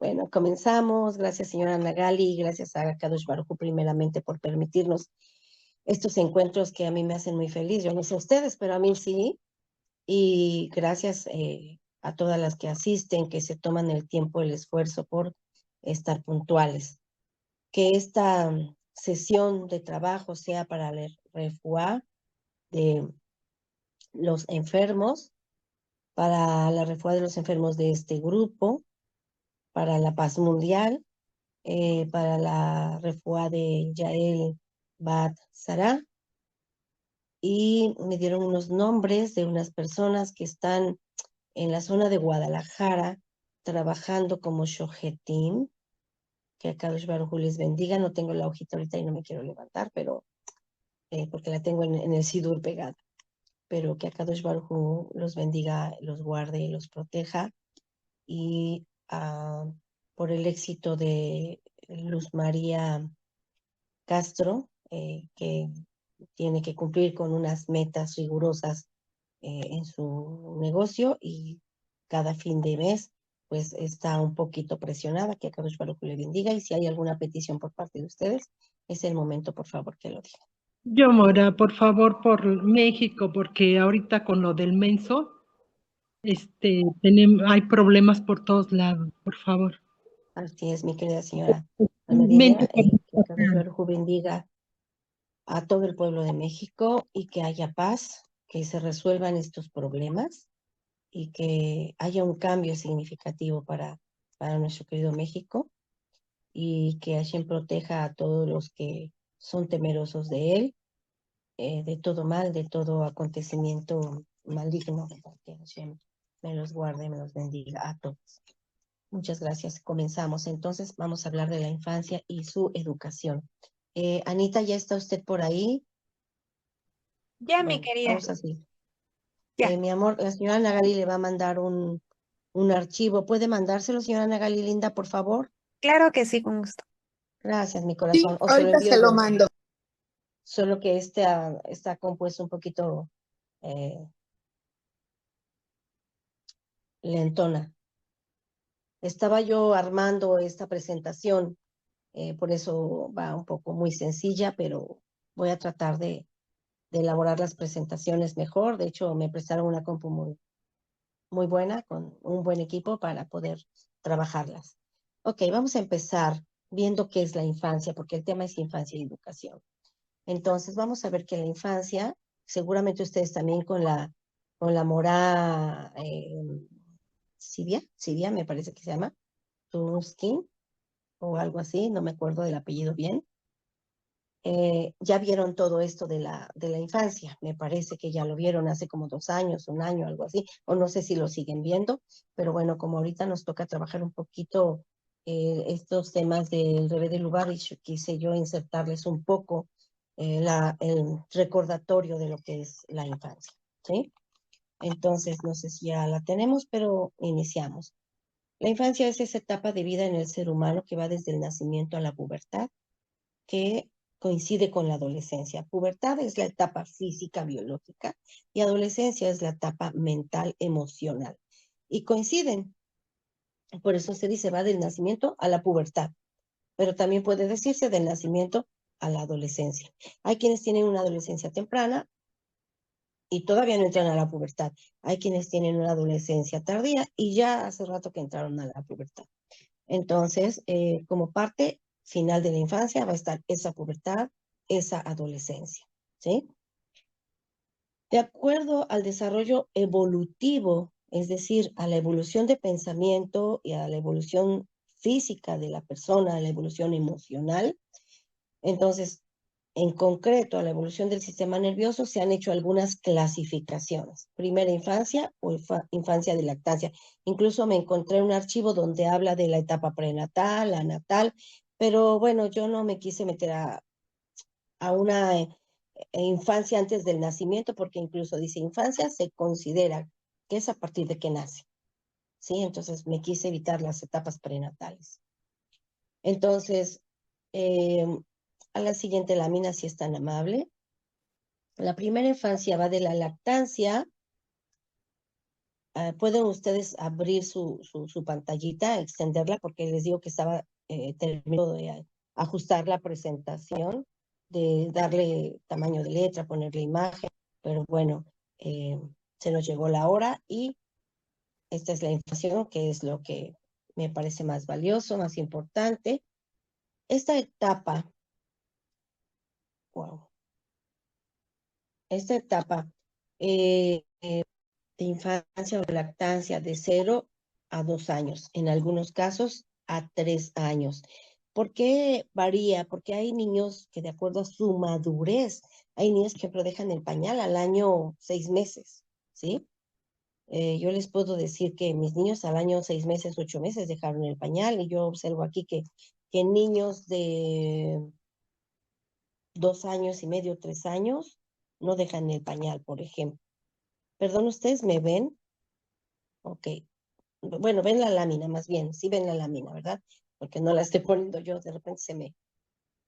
Bueno, comenzamos. Gracias, señora Nagali, gracias a Kadosh Baruj Hu, primeramente por permitirnos estos encuentros que a mí me hacen muy feliz. Yo no sé ustedes, pero a mí sí. Y gracias a todas las que asisten, que se toman el tiempo, el esfuerzo por estar puntuales. Que esta sesión de trabajo sea para la refuá de los enfermos, para la refuá de los enfermos de este grupo, para la paz mundial, para la refuá de Yael Bat Sarah, y me dieron unos nombres de unas personas que están en la zona de Guadalajara trabajando como shohetim, que a Kadosh Baruj Hu les bendiga. No tengo la hojita ahorita y no me quiero levantar, pero porque la tengo en el sidur pegada, pero que a Kadosh Baruj Hu los bendiga, los guarde, los proteja, y por el éxito de Luz María Castro, que tiene que cumplir con unas metas rigurosas en su negocio, y cada fin de mes pues está un poquito presionada, que a Kadosh Baruj Hu le bendiga, y si hay alguna petición por parte de ustedes, es el momento, por favor, que lo digan. Yo, Mora, por favor, por México, porque ahorita con lo del menso, hay problemas por todos lados, por favor. Así es, mi querida señora Mente Almadilia, por que Kadosh Michoacán. Baruj Hu bendiga a todo el pueblo de México y que haya paz, que se resuelvan estos problemas y que haya un cambio significativo para nuestro querido México, y que Hashem proteja a todos los que son temerosos de él, de todo mal, de todo acontecimiento maligno, que Hashem me los guarde, me los bendiga a todos. Muchas gracias. Comenzamos. Entonces vamos a hablar de la infancia y su educación. Anita, ¿ya está usted por ahí? Ya, mi Bueno, querida. vamos así. Ya. Mi amor, la señora Nagali le va a mandar un archivo. ¿Puede mandárselo, señora Nagali linda, por favor? Claro que sí, con gusto. Gracias, mi Sí, corazón. O se lo ahorita envío se lo yo. mando. Solo que está compuesto un poquito lentona. Estaba yo armando esta presentación, por eso va un poco muy sencilla, pero voy a tratar de elaborar las presentaciones mejor. De hecho, me prestaron una compu muy buena, con un buen equipo para poder trabajarlas. Ok, vamos a empezar viendo qué es la infancia, porque el tema es infancia y educación. Entonces, vamos a ver que la infancia, seguramente ustedes también con la mora Sibia, me parece que se llama, Tuskin, o algo así, no me acuerdo del apellido bien. Ya vieron todo esto de la infancia, me parece que ya lo vieron hace como 2 años, un año, algo así, o no sé si lo siguen viendo, pero bueno, como ahorita nos toca trabajar un poquito estos temas del Rebbe de Lubavitch, quise yo insertarles un poco el recordatorio de lo que es la infancia, ¿sí? Entonces, no sé si ya la tenemos, pero iniciamos. La infancia es esa etapa de vida en el ser humano que va desde el nacimiento a la pubertad, que coincide con la adolescencia. Pubertad es la etapa física, biológica, y adolescencia es la etapa mental, emocional. Y coinciden. Por eso se dice va del nacimiento a la pubertad, pero también puede decirse del nacimiento a la adolescencia. Hay quienes tienen una adolescencia temprana y todavía no entran a la pubertad. Hay quienes tienen una adolescencia tardía y ya hace rato que entraron a la pubertad. Entonces, como parte final de la infancia va a estar esa pubertad, esa adolescencia, ¿sí? De acuerdo al desarrollo evolutivo, es decir, a la evolución de pensamiento y a la evolución física de la persona, a la evolución emocional, entonces, en concreto, a la evolución del sistema nervioso se han hecho algunas clasificaciones. Primera infancia o infancia de lactancia. Incluso me encontré un archivo donde habla de la etapa prenatal, la natal, pero bueno, yo no me quise meter a una infancia antes del nacimiento, porque incluso dice infancia se considera que es a partir de que nace, ¿sí? Entonces me quise evitar las etapas prenatales. Entonces, a la siguiente lámina, si es tan amable. La primera infancia va de la lactancia pueden ustedes abrir su pantallita, extenderla, porque les digo que estaba terminando de ajustar la presentación, de darle tamaño de letra, ponerle imagen, pero bueno, se nos llegó la hora y esta es la información, que es lo que me parece más valioso, más importante. Esta etapa, wow, esta etapa de infancia o lactancia de 0 a 2 años, en algunos casos a 3 años. ¿Por qué varía? Porque hay niños que de acuerdo a su madurez, hay niños que, por ejemplo, dejan el pañal al año 6 meses, ¿sí? Yo les puedo decir que mis niños al año 6 meses, 8 meses dejaron el pañal y yo observo aquí que niños de 2 años y medio, 3 años, no dejan el pañal, por ejemplo. Perdón, ¿ustedes me ven? Ok. Bueno, ven la lámina, más bien, sí ven la lámina, ¿verdad? Porque no la estoy poniendo yo, de repente se me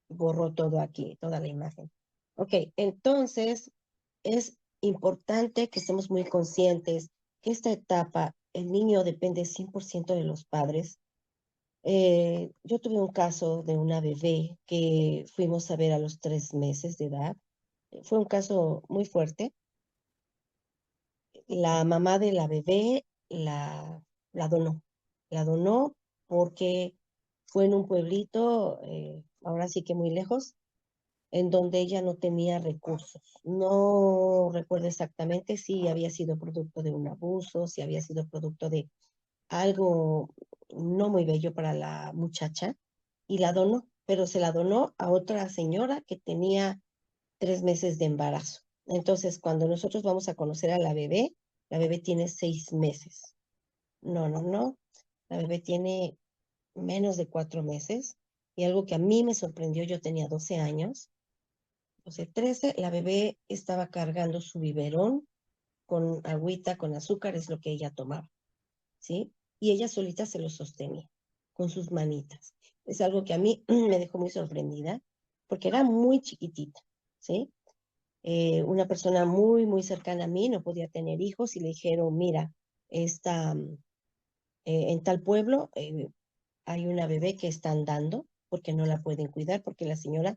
borró todo aquí, toda la imagen. Ok, entonces es importante que estemos muy conscientes que esta etapa, el niño depende 100% de los padres. Yo tuve un caso de una bebé que fuimos a ver a los 3 meses de edad. Fue un caso muy fuerte. La mamá de la bebé la donó. La donó porque fue en un pueblito, ahora sí que muy lejos, en donde ella no tenía recursos. No recuerdo exactamente si había sido producto de un abuso, si había sido producto de algo no muy bello para la muchacha, y la donó, pero se la donó a otra señora que tenía 3 meses de embarazo. Entonces, cuando nosotros vamos a conocer a la bebé tiene 6 meses. No, no, no. La bebé tiene menos de 4 meses. Y algo que a mí me sorprendió, yo tenía 12 años, 12, 13, la bebé estaba cargando su biberón con agüita, con azúcar, es lo que ella tomaba, ¿sí? Y ella solita se lo sostenía con sus manitas. Es algo que a mí me dejó muy sorprendida, porque era muy chiquitita, ¿sí? Una persona muy, muy cercana a mí no podía tener hijos y le dijeron, mira, esta, en tal pueblo hay una bebé que están dando porque no la pueden cuidar, porque la señora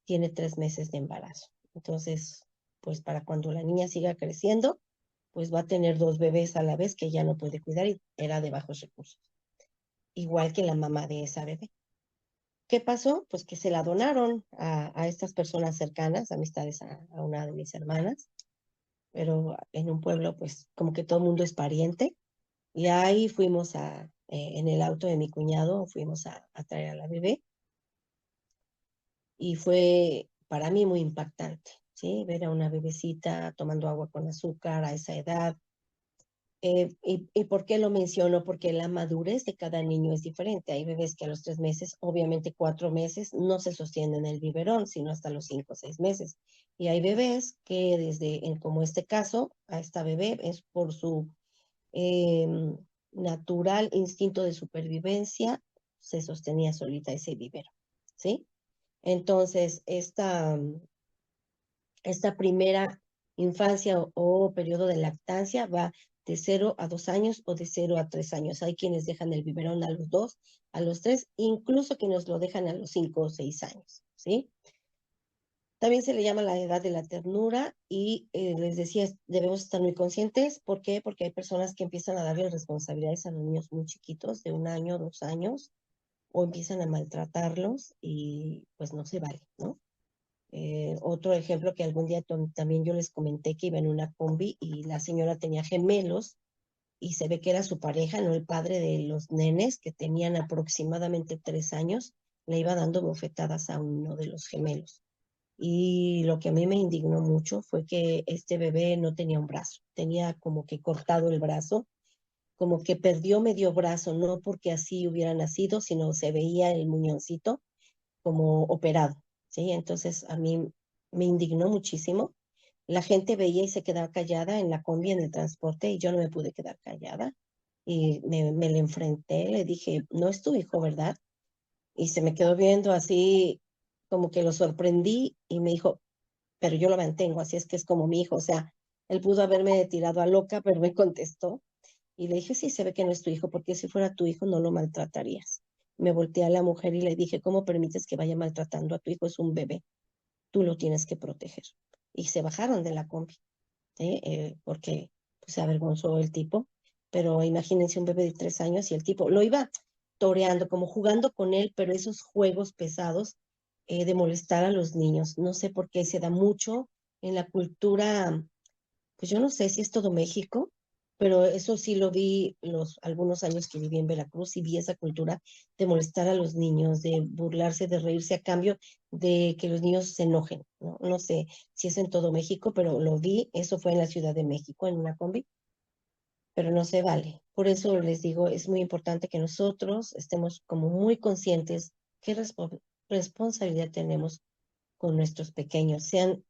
tiene 3 meses de embarazo. Entonces, pues para cuando la niña siga creciendo, pues va a tener 2 bebés a la vez que ya no puede cuidar y era de bajos recursos, igual que la mamá de esa bebé. ¿Qué pasó? Pues que se la donaron a estas personas cercanas, amistades a una de mis hermanas, pero en un pueblo, pues como que todo el mundo es pariente. Y ahí fuimos en el auto de mi cuñado, fuimos a traer a la bebé y fue para mí muy impactante, ¿sí? Ver a una bebecita tomando agua con azúcar a esa edad. ¿Y por qué lo menciono? Porque la madurez de cada niño es diferente. Hay bebés que a los 3 meses, obviamente 4 meses, no se sostienen el biberón, sino hasta los 5 o 6 meses. Y hay bebés que como este caso, a esta bebé es por su eh, natural instinto de supervivencia, se sostenía solita ese biberón, ¿sí? Entonces, esta primera infancia o periodo de lactancia va de 0 a 2 años o de 0 a 3 años. Hay quienes dejan el biberón a los 2, a los 3, incluso quienes lo dejan a los 5 o 6 años, ¿sí? También se le llama la edad de la ternura y les decía, debemos estar muy conscientes. ¿Por qué? Porque hay personas que empiezan a darle responsabilidades a los niños muy chiquitos, de 1 año, 2 años, o empiezan a maltratarlos y pues no se vale, ¿no? Otro ejemplo que algún día también yo les comenté que iba en una combi y la señora tenía gemelos y se ve que era su pareja, no el padre de los nenes que tenían aproximadamente 3 años, le iba dando bofetadas a uno de los gemelos. Y lo que a mí me indignó mucho fue que este bebé no tenía un brazo, tenía como que cortado el brazo, como que perdió medio brazo, no porque así hubiera nacido, sino se veía el muñoncito como operado, ¿sí? Entonces a mí me indignó muchísimo. La gente veía y se quedaba callada en la combi, en el transporte, y yo no me pude quedar callada. Y me le enfrenté, le dije, no es tu hijo, ¿verdad? Y se me quedó viendo así, como que lo sorprendí y me dijo, pero yo lo mantengo, así es que es como mi hijo. O sea, él pudo haberme tirado a loca, pero me contestó. Y le dije, sí, se ve que no es tu hijo, porque si fuera tu hijo no lo maltratarías. Me volteé a la mujer y le dije, ¿cómo permites que vaya maltratando a tu hijo? Es un bebé, tú lo tienes que proteger. Y se bajaron de la combi, ¿sí? Porque pues, se avergonzó el tipo. Pero imagínense un bebé de 3 años y el tipo lo iba toreando, como jugando con él, pero esos juegos pesados de molestar a los niños. No sé por qué se da mucho en la cultura, pues yo no sé si es todo México, pero eso sí lo vi los algunos años que viví en Veracruz y vi esa cultura de molestar a los niños, de burlarse, de reírse a cambio de que los niños se enojen, ¿no? No sé si es en todo México, pero lo vi, eso fue en la Ciudad de México, en una combi, pero no se vale. Por eso les digo, es muy importante que nosotros estemos como muy conscientes qué responsabilidad tenemos con nuestros pequeños, sean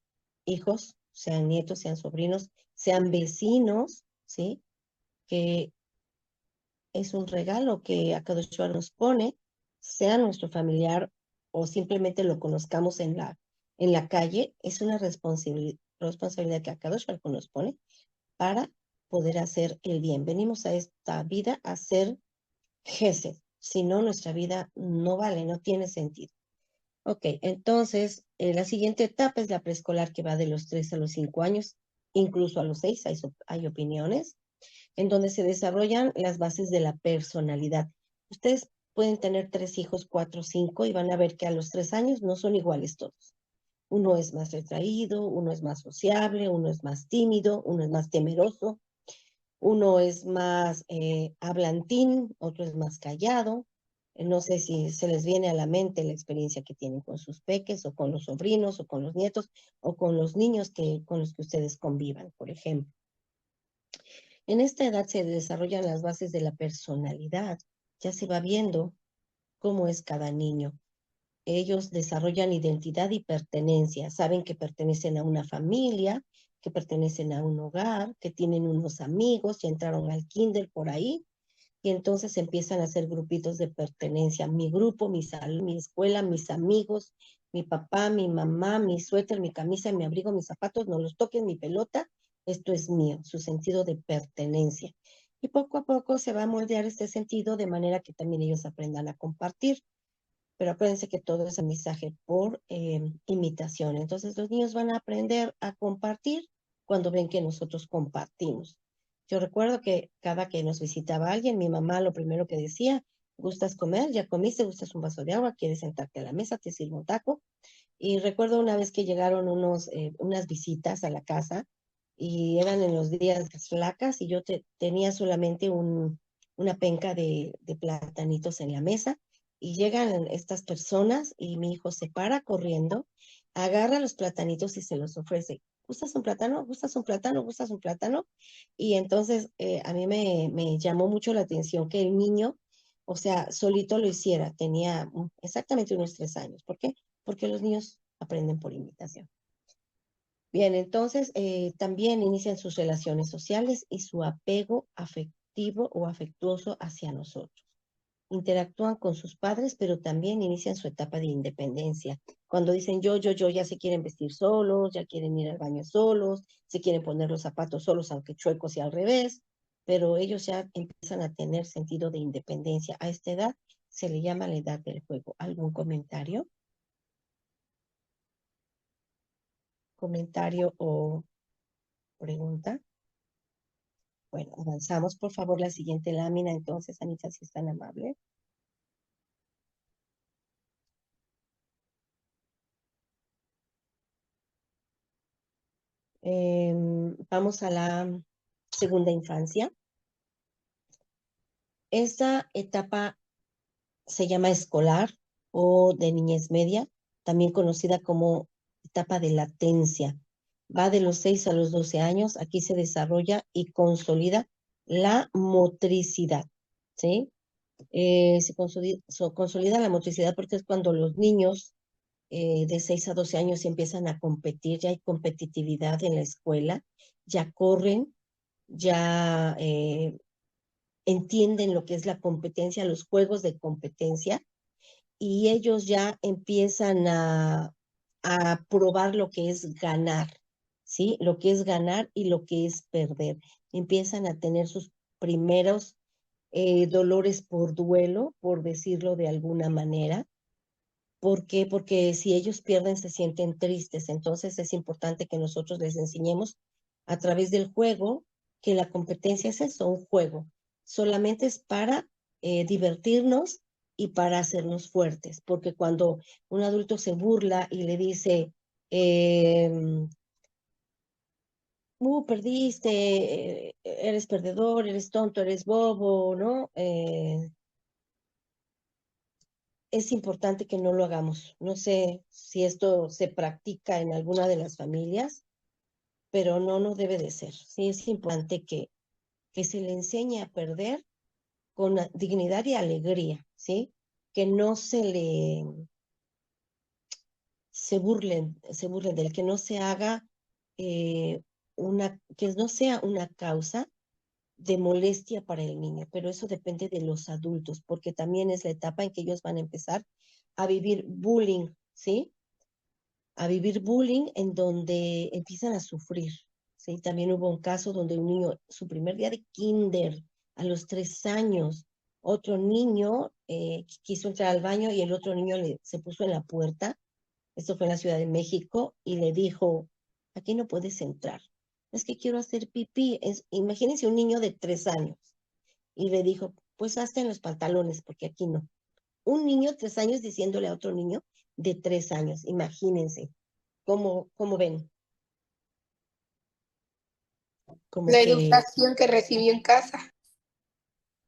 hijos, sean nietos, sean sobrinos, sean vecinos, ¿sí? Que es un regalo que Akadosh Bar nos pone, sea nuestro familiar o simplemente lo conozcamos en la calle, es una responsabilidad que Akadosh Bar nos pone para poder hacer el bien. Venimos a esta vida a hacer gesed, si no, nuestra vida no vale, no tiene sentido. Ok, entonces la siguiente etapa es la preescolar que va de los 3 a los 5 años, incluso a los 6, hay opiniones, en donde se desarrollan las bases de la personalidad. Ustedes pueden tener 3 hijos, 4, 5 y van a ver que a los 3 años no son iguales todos. Uno es más retraído, uno es más sociable, uno es más tímido, uno es más temeroso, uno es más hablantín, otro es más callado. No sé si se les viene a la mente la experiencia que tienen con sus peques o con los sobrinos o con los nietos o con los niños con los que ustedes convivan, por ejemplo. En esta edad se desarrollan las bases de la personalidad. Ya se va viendo cómo es cada niño. Ellos desarrollan identidad y pertenencia. Saben que pertenecen a una familia, que pertenecen a un hogar, que tienen unos amigos, ya entraron al kinder por ahí, y entonces empiezan a hacer grupitos de pertenencia. Mi grupo, mi salón, mi escuela, mis amigos, mi papá, mi mamá, mi suéter, mi camisa, mi abrigo, mis zapatos, no los toquen, mi pelota, esto es mío, su sentido de pertenencia. Y poco a poco se va a moldear este sentido de manera que también ellos aprendan a compartir. Pero acuérdense que todo es aprendizaje por imitación. Entonces los niños van a aprender a compartir cuando ven que nosotros compartimos. Yo recuerdo que cada que nos visitaba alguien, mi mamá lo primero que decía, ¿gustas comer? ¿Ya comiste? ¿Gustas un vaso de agua? ¿Quieres sentarte a la mesa? ¿Te sirvo un taco? Y recuerdo una vez que llegaron unas visitas a la casa y eran en los días flacas y yo tenía solamente una penca de platanitos en la mesa y llegan estas personas y mi hijo se para corriendo, agarra los platanitos y se los ofrece. ¿Gustas un plátano? ¿Gustas un plátano? ¿Gustas un plátano? Y entonces a mí me llamó mucho la atención que el niño, o sea, solito lo hiciera. Tenía exactamente unos 3 años. ¿Por qué? Porque los niños aprenden por imitación. Bien, entonces también inician sus relaciones sociales y su apego afectivo o afectuoso hacia nosotros. Interactúan con sus padres, pero también inician su etapa de independencia. Cuando dicen yo, ya se quieren vestir solos, ya quieren ir al baño solos, se quieren poner los zapatos solos, aunque chuecos y al revés, pero ellos ya empiezan a tener sentido de independencia. A esta edad se le llama la edad del juego. ¿Algún comentario? ¿Comentario o pregunta? Bueno, avanzamos, por favor, la siguiente lámina, entonces, Anita, si es tan amable. Vamos a la segunda infancia. Esta etapa se llama escolar o de niñez media, también conocida como etapa de latencia. Va de los 6 a los 12 años. Aquí se desarrolla y consolida la motricidad, ¿sí? Consolida la motricidad porque es cuando los niños de 6 a 12 años empiezan a competir, ya hay competitividad en la escuela, ya corren, ya entienden lo que es la competencia, los juegos de competencia, y ellos ya empiezan a probar lo que es ganar, ¿sí? Lo que es ganar y lo que es perder. Empiezan a tener sus primeros dolores por duelo, por decirlo de alguna manera. ¿Por qué? Porque si ellos pierden, se sienten tristes. Entonces es importante que nosotros les enseñemos a través del juego que la competencia es eso, un juego. Solamente es para divertirnos y para hacernos fuertes. Porque cuando un adulto se burla y le dice, perdiste, eres perdedor, eres tonto, eres bobo, ¿no? Es importante que no lo hagamos. No sé si esto se practica en alguna de las familias, pero no debe de ser. Sí, es importante que se le enseñe a perder con dignidad y alegría, ¿sí? Que no se burlen del que no se haga que no sea una causa de molestia para el niño, pero eso depende de los adultos, porque también es la etapa en que ellos van a empezar a vivir bullying, ¿sí? A vivir bullying en donde empiezan a sufrir, ¿sí? También hubo un caso donde un niño, su primer día de kinder, a los 3 años, otro niño quiso entrar al baño y el otro niño se puso en la puerta, esto fue en la Ciudad de México, y le dijo, aquí no puedes entrar, es que quiero hacer pipí. Imagínense un niño de 3 años, y le dijo, pues hazte en los pantalones, porque aquí no. Un niño de 3 años diciéndole a otro niño de 3 años, imagínense. ¿Cómo ven? Como La que, educación que recibió en casa.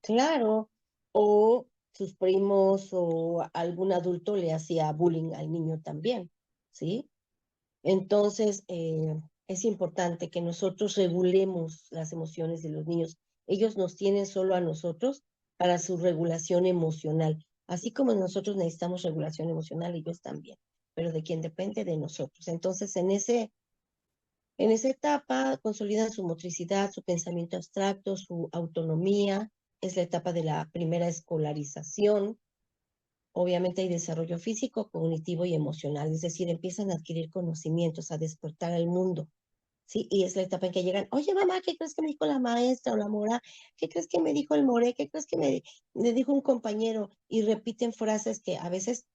claro, o sus primos o algún adulto le hacía bullying al niño también, ¿sí? Entonces, es importante que nosotros regulemos las emociones de los niños. Ellos nos tienen solo a nosotros para su regulación emocional, así como nosotros necesitamos regulación emocional, ellos también, pero de quien depende de nosotros. Entonces, en esa etapa consolidan su motricidad, su pensamiento abstracto, su autonomía. Es la etapa de la primera escolarización. Obviamente hay desarrollo físico, cognitivo y emocional, es decir, empiezan a adquirir conocimientos, a despertar al mundo, ¿sí? Y es la etapa en que llegan, oye mamá, ¿qué crees que me dijo la maestra o la mora? ¿Qué crees que me dijo el more? ¿Qué crees que me dijo un compañero? Y repiten frases que a veces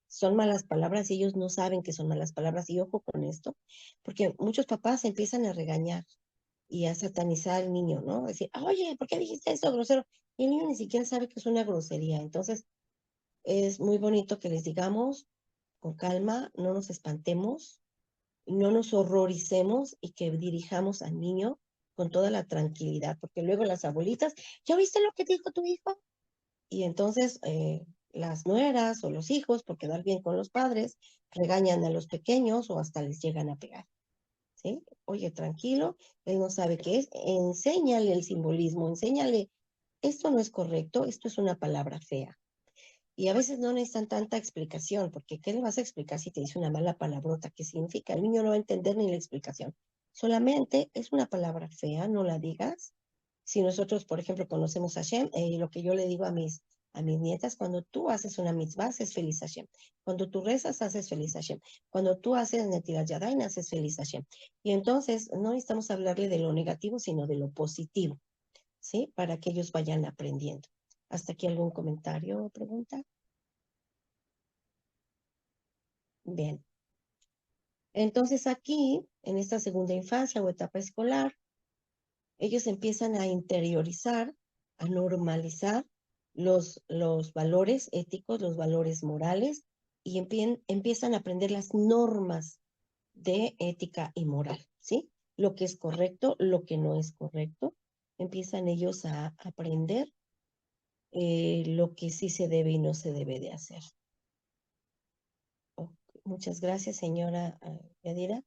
son malas palabras y ellos no saben que son malas palabras. Y ojo con esto, porque muchos papás empiezan a regañar y a satanizar al niño, ¿no? Decir, oye, ¿por qué dijiste eso grosero? Y el niño ni siquiera sabe que es una grosería. Entonces, es muy bonito que les digamos con calma, no nos espantemos, no nos horroricemos y que dirijamos al niño con toda la tranquilidad, porque luego las abuelitas, ¿ya viste lo que dijo tu hijo? Y entonces las nueras o los hijos, por quedar bien con los padres, regañan a los pequeños o hasta les llegan a pegar, ¿sí? Oye, tranquilo, él no sabe qué es, enséñale el simbolismo, enséñale, esto no es correcto, esto es una palabra fea. Y a veces no necesitan tanta explicación, porque ¿qué le vas a explicar si te dice una mala palabrota? ¿Qué significa? El niño no va a entender ni la explicación. Solamente es una palabra fea, no la digas. Si nosotros, por ejemplo, conocemos a Hashem, lo que yo le digo a mis nietas, cuando tú haces una mitzvah, haces feliz Hashem. Cuando tú rezas, haces feliz Hashem. Cuando tú haces Netilat Yadayim, haces feliz Hashem. Y entonces no necesitamos hablarle de lo negativo, sino de lo positivo, ¿sí? Para que ellos vayan aprendiendo. ¿Hasta aquí algún comentario o pregunta? Bien. Entonces aquí, en esta segunda infancia o etapa escolar, ellos empiezan a interiorizar, a normalizar los valores éticos, los valores morales, y empiezan a aprender las normas de ética y moral, ¿sí? Lo que es correcto, lo que no es correcto. Empiezan ellos a aprender lo que sí se debe y no se debe de hacer. Oh, muchas gracias, señora Yadira.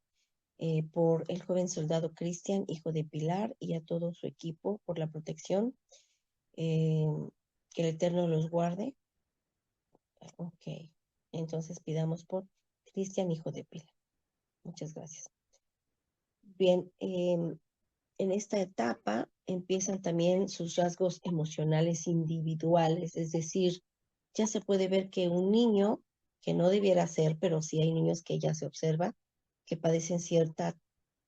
Por el joven soldado Cristian, hijo de Pilar, y a todo su equipo por la protección. Eh, que el Eterno los guarde. Ok, entonces pidamos por Cristian, hijo de Pilar. Muchas gracias. Bien, en esta etapa empiezan también sus rasgos emocionales individuales, es decir, ya se puede ver que un niño, que no debiera ser, pero sí hay niños que ya se observa, que padecen cierta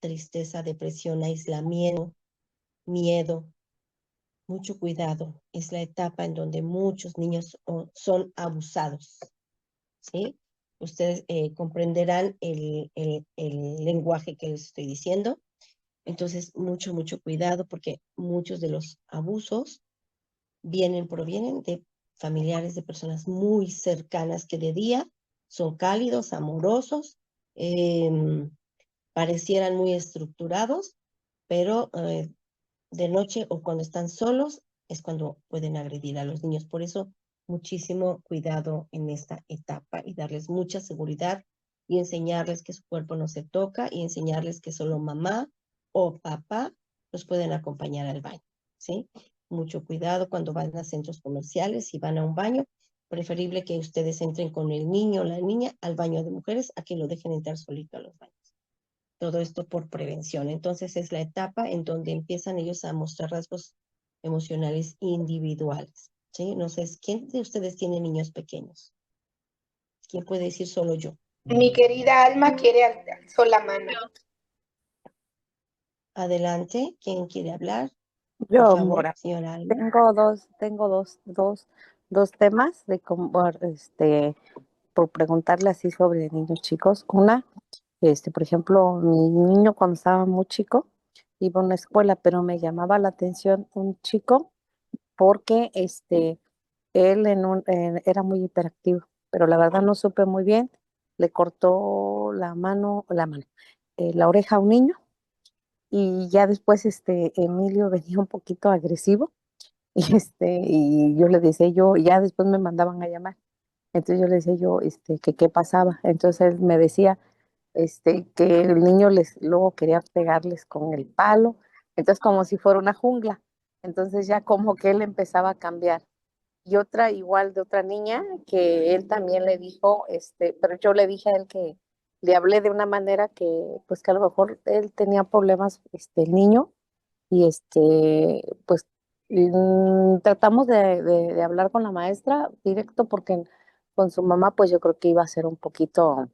tristeza, depresión, aislamiento, miedo, mucho cuidado. Es la etapa en donde muchos niños son abusados, ¿sí? Ustedes comprenderán el lenguaje que les estoy diciendo. Entonces, mucho cuidado porque muchos de los abusos provienen de familiares de personas muy cercanas que de día son cálidos, amorosos, parecieran muy estructurados, pero de noche o cuando están solos es cuando pueden agredir a los niños. Por eso, muchísimo cuidado en esta etapa y darles mucha seguridad y enseñarles que su cuerpo no se toca y enseñarles que solo mamá o papá los pueden acompañar al baño, ¿sí? Mucho cuidado cuando van a centros comerciales y van a un baño. Preferible que ustedes entren con el niño o la niña al baño de mujeres a que lo dejen entrar solito a los baños. Todo esto por prevención. Entonces es la etapa en donde empiezan ellos a mostrar rasgos emocionales individuales, ¿sí? No sé, ¿quién de ustedes tiene niños pequeños? ¿Quién puede decir solo yo? Mi querida Alma quiere alzó la mano. Adelante, ¿quién quiere hablar? Por Yo, favor, Mora, señora Alma. dos temas de cómo, por preguntarle así sobre niños chicos. Una, por ejemplo, mi niño cuando estaba muy chico iba a una escuela, pero me llamaba la atención un chico porque él era muy hiperactivo, pero la verdad no supe muy bien. Le cortó la oreja a un niño y ya después Emilio venía un poquito agresivo y yo le decía ya después me mandaban a llamar. Entonces yo le decía que qué pasaba. Entonces él me decía, que el niño luego quería pegarles con el palo. Entonces como si fuera una jungla. Entonces ya como que él empezaba a cambiar. Y otra igual de otra niña que él también le dijo, pero yo le dije a él que le hablé de una manera pues que a lo mejor él tenía problemas, el niño, y pues tratamos de hablar con la maestra directo porque con su mamá pues yo creo que iba a ser un poquito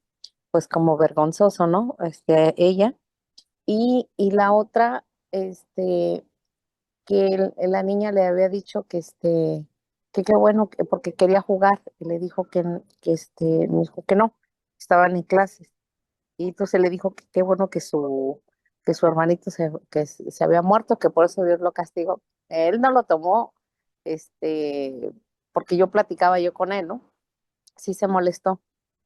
pues como vergonzoso, ¿no? Ella. Y la otra, que la niña le había dicho que qué bueno, porque quería jugar, y le dijo me dijo que no, estaban en clases. Y entonces le dijo que qué bueno que su hermanito se había muerto, que por eso Dios lo castigó. Él no lo tomó, porque yo platicaba yo con él, ¿no? Sí se molestó,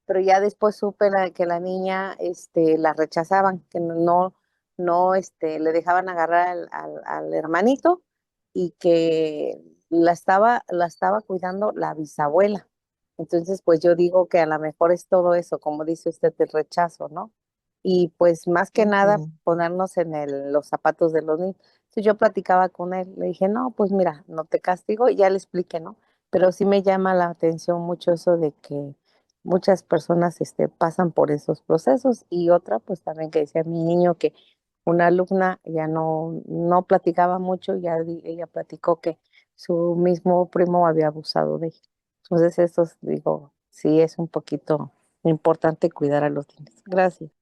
pero ya después supe que la niña, la rechazaban, que no, le dejaban agarrar al hermanito y que la estaba cuidando la bisabuela. Entonces, pues yo digo que a lo mejor es todo eso, como dice usted, el rechazo, ¿no? Y pues más que nada Ujú. ponernos en los zapatos de los niños. Entonces yo platicaba con él, le dije, no, pues mira, no te castigo, y ya le expliqué, ¿no? Pero sí me llama la atención mucho eso de que muchas personas pasan por esos procesos. Y otra, pues también que decía mi niño que una alumna ya no platicaba mucho, ella platicó que su mismo primo había abusado de ella. Entonces, eso digo, sí es un poquito importante cuidar a los niños. Gracias.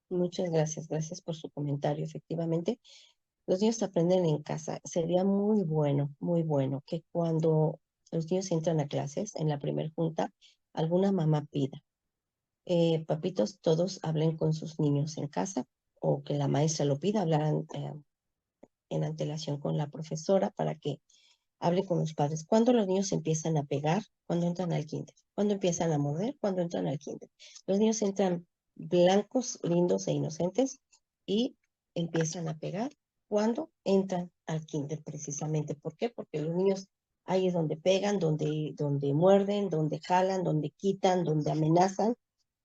Muchas gracias, gracias por su comentario. Efectivamente, los niños aprenden en casa. Sería muy bueno que cuando los niños entran a clases, en la primera junta, alguna mamá pida, papitos, todos hablen con sus niños en casa o que la maestra lo pida, hablar en antelación con la profesora para que hable con los padres. ¿Cuándo los niños empiezan a pegar? Cuando entran al kinder. ¿Cuándo empiezan a morder? Cuando entran al kinder. Los niños entran blancos, lindos e inocentes y empiezan a pegar cuando entran al kinder precisamente. ¿Por qué? Porque los niños ahí es donde pegan, donde muerden, donde jalan, donde quitan, donde amenazan.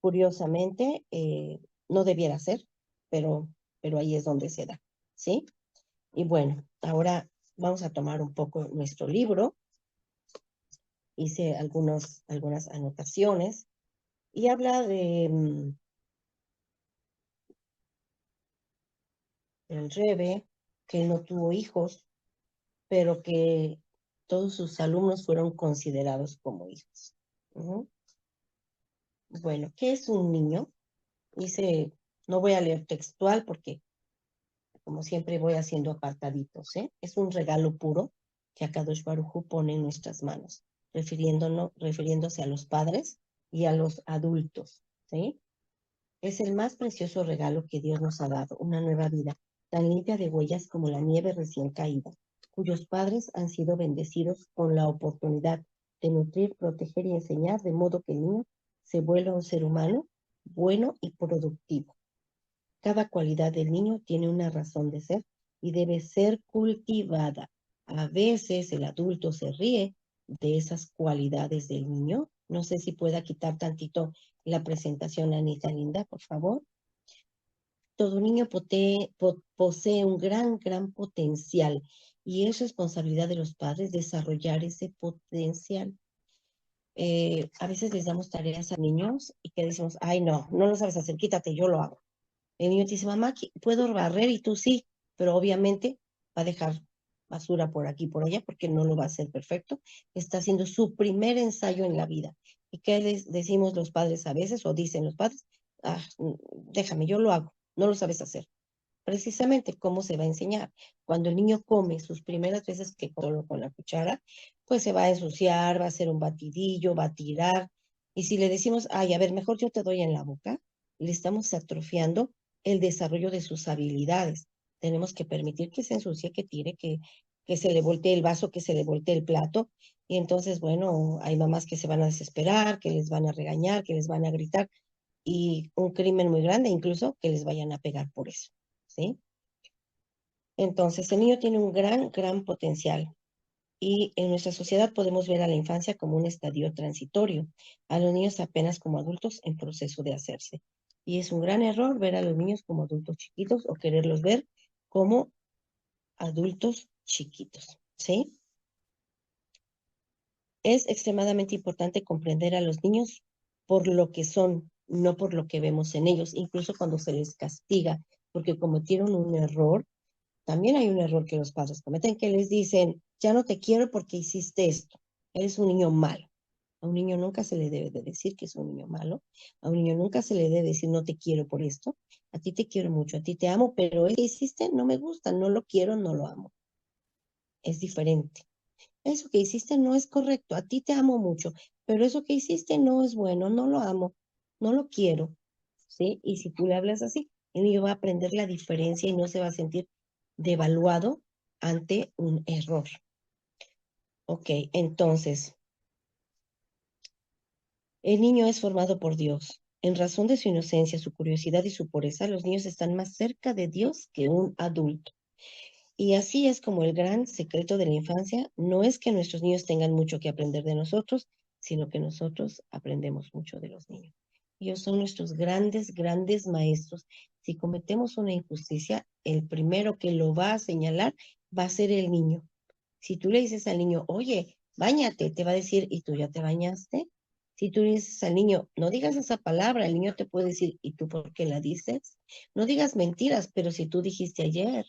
Curiosamente, no debiera ser, pero ahí es donde se da, ¿sí? Y bueno, ahora vamos a tomar un poco nuestro libro. Hice algunas anotaciones y habla del Rebe, que no tuvo hijos, pero que todos sus alumnos fueron considerados como hijos. Ujú. Bueno, ¿qué es un niño? Dice, no voy a leer textual porque como siempre voy haciendo apartaditos, ¿eh? Es un regalo puro que Akadosh Baruj Hu pone en nuestras manos, refiriéndose a los padres y a los adultos, ¿sí? Es el más precioso regalo que Dios nos ha dado, una nueva vida, tan limpia de huellas como la nieve recién caída, cuyos padres han sido bendecidos con la oportunidad de nutrir, proteger y enseñar, de modo que el niño se vuelva un ser humano bueno y productivo. Cada cualidad del niño tiene una razón de ser y debe ser cultivada. A veces el adulto se ríe de esas cualidades del niño. No sé si pueda quitar tantito la presentación, Anita linda, por favor. Todo niño posee un gran potencial y es responsabilidad de los padres desarrollar ese potencial. A veces les damos tareas a niños y que decimos, ay, no lo sabes hacer, quítate, yo lo hago. El niño te dice, mamá, puedo barrer y tú sí, pero obviamente va a dejar basura por aquí y por allá porque no lo va a hacer perfecto. Está haciendo su primer ensayo en la vida. ¿Y qué les decimos los padres a veces o dicen los padres? Ah, déjame, yo lo hago, no lo sabes hacer. Precisamente, ¿cómo se va a enseñar? Cuando el niño come sus primeras veces que solo con la cuchara, pues se va a ensuciar, va a hacer un batidillo, va a tirar. Y si le decimos, ay, a ver, mejor yo te doy en la boca, le estamos atrofiando el desarrollo de sus habilidades. Tenemos que permitir que se ensucie, que tire, que se le voltee el vaso, que se le voltee el plato. Y entonces, bueno, hay mamás que se van a desesperar, que les van a regañar, que les van a gritar. Y un crimen muy grande, incluso que les vayan a pegar por eso, ¿sí? Entonces, el niño tiene un gran potencial. Y en nuestra sociedad podemos ver a la infancia como un estadio transitorio, a los niños apenas como adultos en proceso de hacerse. Y es un gran error ver a los niños como adultos chiquitos o quererlos ver como adultos chiquitos, ¿sí? Es extremadamente importante comprender a los niños por lo que son, no por lo que vemos en ellos, incluso cuando se les castiga, porque cometieron un error. También hay un error que los padres cometen, que les dicen, ya no te quiero porque hiciste esto, eres un niño malo. A un niño nunca se le debe de decir que es un niño malo, a un niño nunca se le debe decir no te quiero por esto, a ti te quiero mucho, a ti te amo, pero eso que hiciste no me gusta, no lo quiero, no lo amo. Es diferente. Eso que hiciste no es correcto, a ti te amo mucho, pero eso que hiciste no es bueno, no lo amo, no lo quiero, ¿sí? Y si tú le hablas así, el niño va a aprender la diferencia y no se va a sentir devaluado ante un error. Ok, entonces, el niño es formado por Dios. En razón de su inocencia, su curiosidad y su pureza, los niños están más cerca de Dios que un adulto. Y así es como el gran secreto de la infancia no es que nuestros niños tengan mucho que aprender de nosotros, sino que nosotros aprendemos mucho de los niños. Ellos son nuestros grandes maestros. Si cometemos una injusticia, el primero que lo va a señalar va a ser el niño. Si tú le dices al niño, oye, báñate, te va a decir, ¿y tú ya te bañaste? Si tú le dices al niño, no digas esa palabra, el niño te puede decir, ¿y tú por qué la dices? No digas mentiras, pero si tú dijiste ayer.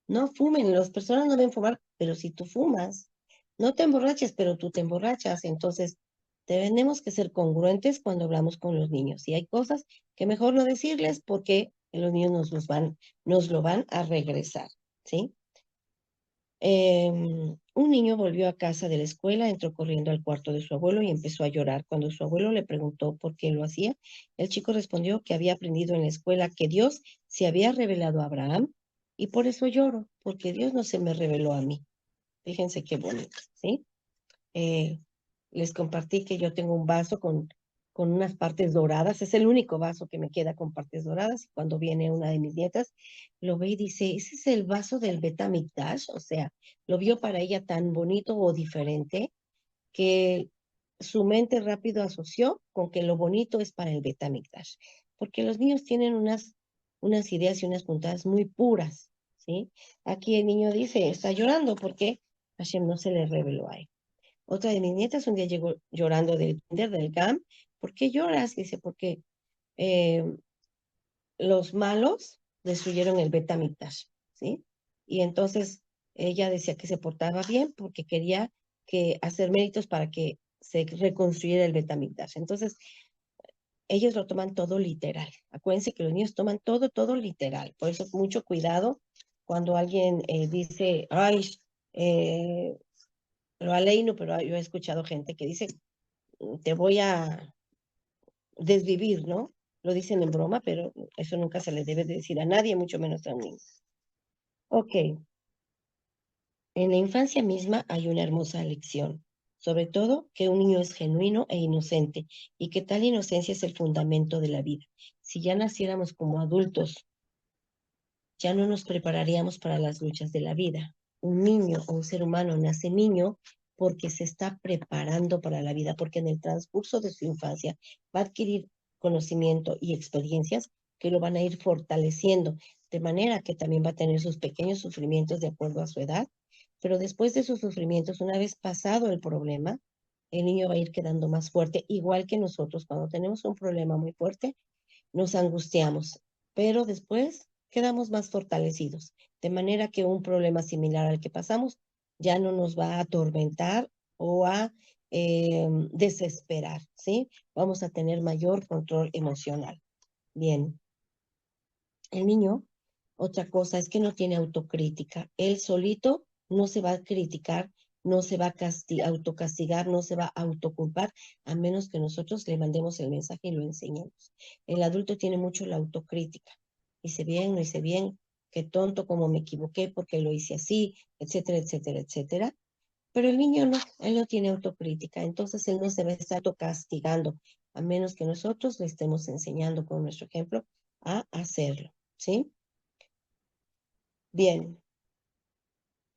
No fumen, las personas no deben fumar, pero si tú fumas. No te emborraches, pero tú te emborrachas. Entonces, tenemos que ser congruentes cuando hablamos con los niños. Y hay cosas que mejor no decirles porque los niños nos lo van a regresar, ¿sí? Un niño volvió a casa de la escuela, entró corriendo al cuarto de su abuelo y empezó a llorar. Cuando su abuelo le preguntó por qué lo hacía, el chico respondió que había aprendido en la escuela que Dios se había revelado a Abraham y por eso lloro, porque Dios no se me reveló a mí. Fíjense qué bonito, ¿sí? Les compartí que yo tengo un vaso con unas partes doradas. Es el único vaso que me queda con partes doradas. Y cuando viene una de mis nietas, lo ve y dice, ese es el vaso del Bet HaMikdash. O sea, lo vio para ella tan bonito o diferente que su mente rápido asoció con que lo bonito es para el Bet HaMikdash. Porque los niños tienen unas ideas y unas puntadas muy puras, ¿sí? Aquí el niño dice, está llorando porque Hashem no se le reveló a él. Otra de mis nietas un día llegó llorando del kinder, del camp. ¿Por qué lloras? Dice, porque eh, los malos destruyeron el Bet HaMikdash, ¿sí? Y entonces ella decía que se portaba bien porque quería hacer méritos para que se reconstruyera el Bet HaMikdash. Entonces, ellos lo toman todo literal. Acuérdense que los niños toman todo literal. Por eso, mucho cuidado cuando alguien dice, ay, lo aleino, pero yo he escuchado gente que dice, te voy a desvivir, ¿no? Lo dicen en broma, pero eso nunca se le debe de decir a nadie, mucho menos a un niño. Ok. En la infancia misma hay una hermosa lección, sobre todo que un niño es genuino e inocente y que tal inocencia es el fundamento de la vida. Si ya naciéramos como adultos, ya no nos prepararíamos para las luchas de la vida. Un niño o un ser humano nace niño porque se está preparando para la vida, porque en el transcurso de su infancia va a adquirir conocimiento y experiencias que lo van a ir fortaleciendo, de manera que también va a tener sus pequeños sufrimientos de acuerdo a su edad, pero después de sus sufrimientos, una vez pasado el problema, el niño va a ir quedando más fuerte, igual que nosotros cuando tenemos un problema muy fuerte, nos angustiamos, pero después quedamos más fortalecidos, de manera que un problema similar al que pasamos ya no nos va a atormentar o a desesperar, ¿sí? Vamos a tener mayor control emocional. Bien, el niño, otra cosa es que no tiene autocrítica. Él solito no se va a criticar, no se va a autocastigar, no se va a autoculpar, a menos que nosotros le mandemos el mensaje y lo enseñemos. El adulto tiene mucho la autocrítica. Hice bien, no hice bien, qué tonto, cómo me equivoqué, porque lo hice así, etcétera, etcétera, etcétera. Pero el niño no, él no tiene autocrítica, entonces él no se va a estar autocastigando, a menos que nosotros le estemos enseñando con nuestro ejemplo a hacerlo, ¿sí? Bien,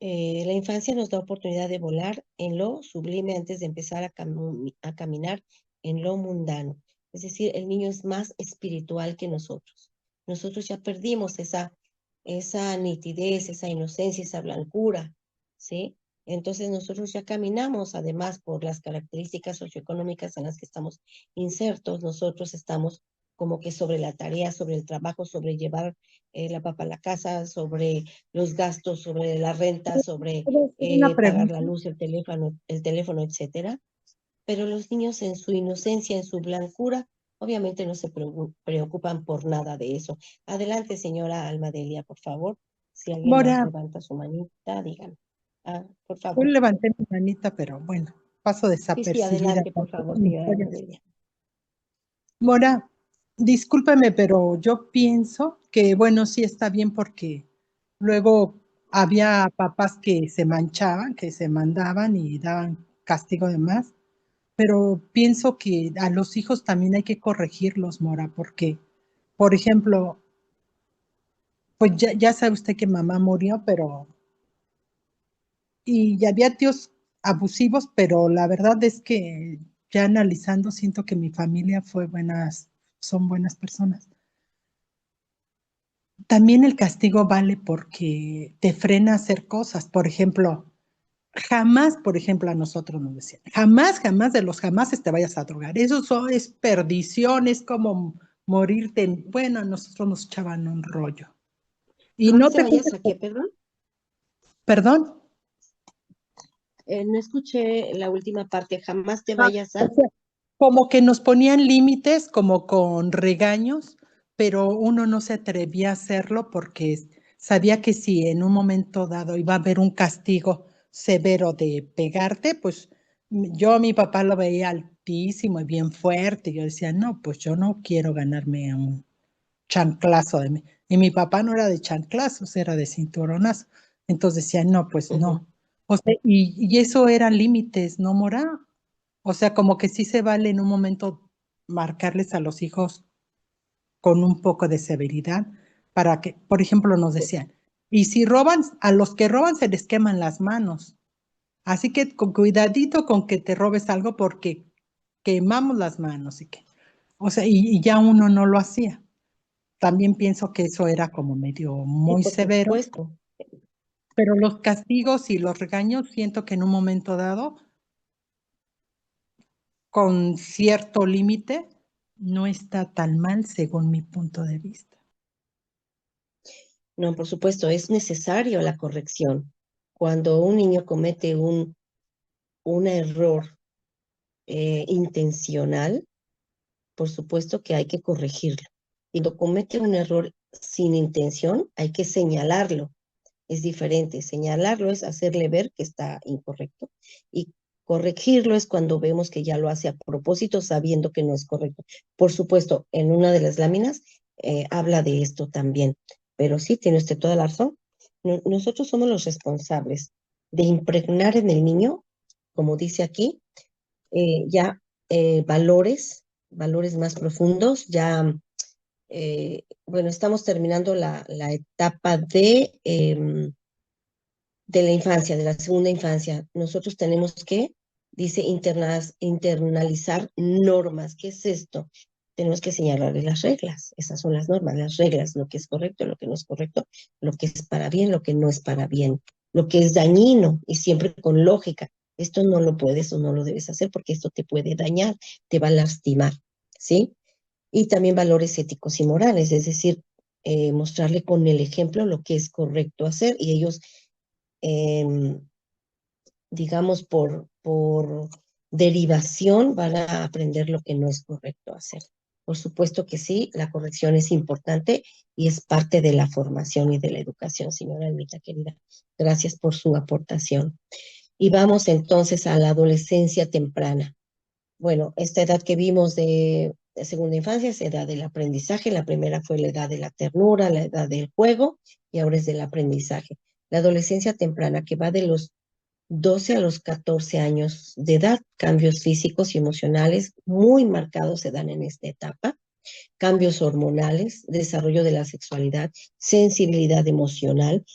la infancia nos da oportunidad de volar en lo sublime antes de empezar a caminar en lo mundano. Es decir, el niño es más espiritual que nosotros. Nosotros ya perdimos esa nitidez, esa inocencia, esa blancura, ¿sí? Entonces nosotros ya caminamos, además por las características socioeconómicas en las que estamos insertos, nosotros estamos como que sobre la tarea, sobre el trabajo, sobre llevar la papa a la casa, sobre los gastos, sobre la renta, sobre Una pagar pregunta. la luz, el teléfono, etcétera. Pero los niños en su inocencia, en su blancura, obviamente no se preocupan por nada de eso. Adelante, señora Almadelia, por favor. Si alguien más Mora, levanta su manita, díganme. Ah, por yo favor. levanté mi manita, pero bueno, paso Sí, desapercibida. adelante, por favor, señora Almadelia. Mora, discúlpame, pero yo pienso que, bueno, sí está bien porque luego había papás que se manchaban, que se mandaban y daban castigo de más, pero pienso que a los hijos también hay que corregirlos, Mora, porque, por ejemplo, pues ya sabe usted que mamá murió, pero, y ya había tíos abusivos, pero la verdad es que ya analizando siento que mi familia son buenas personas. También el castigo vale porque te frena a hacer cosas. Por ejemplo, jamás, por ejemplo, a nosotros nos decían, jamás, jamás de los jamases te vayas a drogar. Es perdición, es como morirte. Bueno, a nosotros nos echaban un rollo. Y no ¿Jamás te te vayas juntes a qué, perdón? perdón. No escuché la última parte. Jamás te Ah, vayas o a... sea, como que nos ponían límites, como con regaños, pero uno no se atrevía a hacerlo porque sabía que si en un momento dado iba a haber un castigo severo de pegarte, pues yo a mi papá lo veía altísimo y bien fuerte. Y yo decía, no, pues yo no quiero ganarme un chanclazo de mí. Y mi papá no era de chanclazos, era de cinturonazo. Entonces decía, no, pues no. O sea, y eso eran límites, ¿no, Mora? O sea, como que sí se vale en un momento marcarles a los hijos con un poco de severidad para que, por ejemplo, nos decían, y si roban, a los que roban se les queman las manos. Así que con cuidadito con que te robes algo porque quemamos las manos y que, o sea, y ya uno no lo hacía. También pienso que eso era como medio Sí, muy por severo, supuesto. pero los castigos y los regaños siento que en un momento dado, con cierto límite, no está tan mal según mi punto de vista. No, por supuesto, es necesario la corrección. Cuando un niño comete un error intencional, por supuesto que hay que corregirlo. Cuando comete un error sin intención, hay que señalarlo. es diferente. Señalarlo es hacerle ver que está incorrecto y corregirlo es cuando vemos que ya lo hace a propósito sabiendo que no es correcto. Por supuesto, en una de las láminas habla de esto también, pero sí, tiene usted toda la razón. Nosotros somos los responsables de impregnar en el niño, como dice aquí, ya valores más profundos, ya, bueno, estamos terminando la etapa de la infancia, de la segunda infancia. Nosotros tenemos que, dice, internalizar normas. ¿Qué es esto? Tenemos que señalarle las reglas. Esas son las normas, las reglas, lo que es correcto, lo que no es correcto, lo que es para bien, lo que no es para bien, lo que es dañino y siempre con lógica. Esto no lo puedes o no lo debes hacer porque esto te puede dañar, te va a lastimar, ¿sí? Y también valores éticos y morales, es decir, mostrarle con el ejemplo lo que es correcto hacer y ellos digamos, por derivación van a aprender lo que no es correcto hacer. Por supuesto que sí, la corrección es importante y es parte de la formación y de la educación, señora Almita querida. Gracias por su aportación. Y vamos entonces a la adolescencia temprana. Bueno, esta edad que vimos de segunda infancia es edad del aprendizaje. La primera fue la edad de la ternura, la edad del juego y ahora es del aprendizaje. La adolescencia temprana que va de los 12 a los 14 años de edad, cambios físicos y emocionales muy marcados se dan en esta etapa, cambios hormonales, desarrollo de la sexualidad, sensibilidad emocional,